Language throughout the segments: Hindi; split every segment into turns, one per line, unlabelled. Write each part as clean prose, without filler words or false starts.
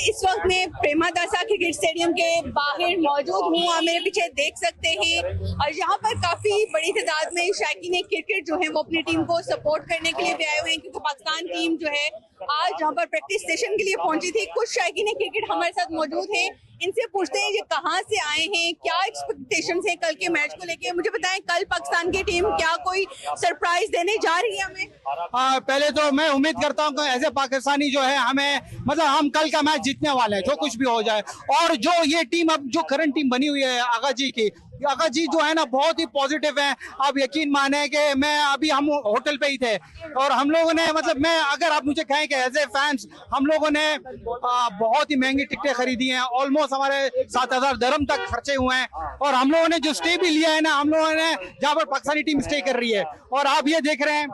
इस वक्त मैं प्रेमादासा क्रिकेट स्टेडियम के बाहर मौजूद हूँ। आप मेरे पीछे देख सकते हैं और यहाँ पर काफी बड़ी तादाद में शायकीन क्रिकेट जो है वो अपनी टीम को सपोर्ट करने के लिए भी आए हुए हैं, क्योंकि पाकिस्तान टीम जो है आज यहाँ पर प्रैक्टिस सेशन के लिए पहुंची थी। कुछ शायकीन क्रिकेट हमारे साथ मौजूद हैं, इनसे पूछते हैं ये कहाँ से आए हैं, क्या एक्सपेक्टेशंस है कल के मैच को लेके। मुझे बताएं, कल पाकिस्तान की टीम क्या कोई सरप्राइज देने जा रही है हमें?
पहले तो मैं उम्मीद करता हूं कि एज ए पाकिस्तानी जो है हमें मतलब हम कल का मैच जीतने वाले हैं, जो कुछ भी हो जाए। और जो ये टीम अब जो करंट टीम बनी हुई है आगा जी की, आगा जी जो है ना बहुत ही पॉजिटिव है। आप यकीन माने कि मैं अभी हम होटल पे ही थे और हम लोगों ने मतलब मैं अगर आप मुझे कहें कि एज ए फैंस हम लोगों ने बहुत ही महंगी टिकटें खरीदी हैं। ऑलमोस्ट हमारे 7,000 दरम तक खर्चे हुए हैं और हम लोगों ने जो स्टे भी लिया है ना, हम लोगों ने जहाँ पर पाकिस्तानी टीम स्टे कर रही है। और आप ये देख रहे हैं,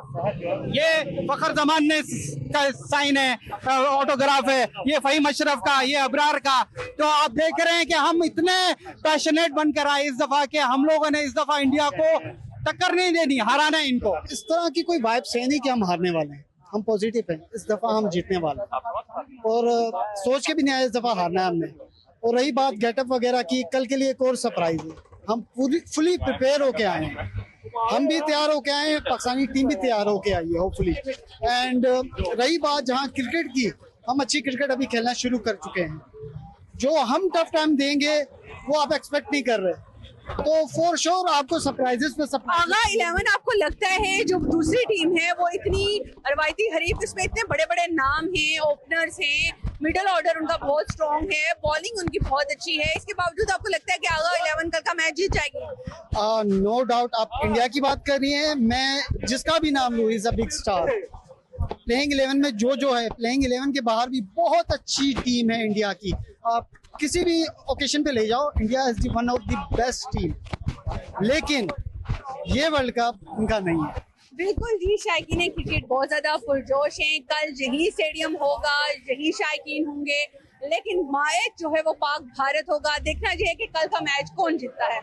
ये फखर जमान ने का साइन है, ऑटोग्राफ है, ये फहीम अशरफ का, ये अबरार का। तो आप देख रहे हैं कि हम इतने पैशनेट बनकर आए इस दफा के हम लोगों ने इस दफा इंडिया को टक्कर नहीं देनी, हराना है इनको।
इस तरह की कोई वाइब्स है नहीं कि हम हारने वाले हैं। हम पॉजिटिव हैं, इस दफा हम जीतने वाले हैं और सोच के भी नहीं आए इस दफा हारना है हमने। और रही बात गेटअप वगैरह की, कल के लिए एक और सरप्राइज है। हम पूरी फुली प्रिपेयर होके आए हैं, हम भी तैयार होके आए हैं, पाकिस्तानी टीम भी तैयार होके आई है होपफुली। एंड रही बात जहाँ क्रिकेट की, हम अच्छी क्रिकेट अभी खेलना शुरू कर चुके हैं। जो हम टफ टाइम देंगे वो आप एक्सपेक्ट नहीं कर रहे, तो फॉर श्योर आपको सरप्राइजेस पे सरप्राइज।
आगा 11 आपको लगता है जो दूसरी टीम है वो इतनी रवायती हरीफ, इसमें इतने बड़े बड़े नाम हैं, ओपनर्स हैं, मिडिल ऑर्डर उनका बहुत स्ट्रॉन्ग है, बॉलिंग उनकी बहुत अच्छी है, इसके बावजूद आपको लगता है कि आगा 11 कल का मैच जीत जाएगी?
No doubt. आप इंडिया की बात कर रही हैं, मैं जिसका भी नाम लूँ is a big star. Playing 11 में जो है, प्लेइंग 11 के बाहर भी बहुत अच्छी टीम है इंडिया की। आप किसी भी ओकेशन पे ले जाओ, India is one of the best team. लेकिन ये वर्ल्ड कप इनका नहीं है।
बिल्कुल जी, शायकीन क्रिकेट बहुत ज्यादा पुरजोश हैं। कल यही स्टेडियम होगा, यही शायकीन होंगे, लेकिन मैच जो है वो पाक भारत होगा। देखना चाहिए कि कल का मैच कौन जीतता है।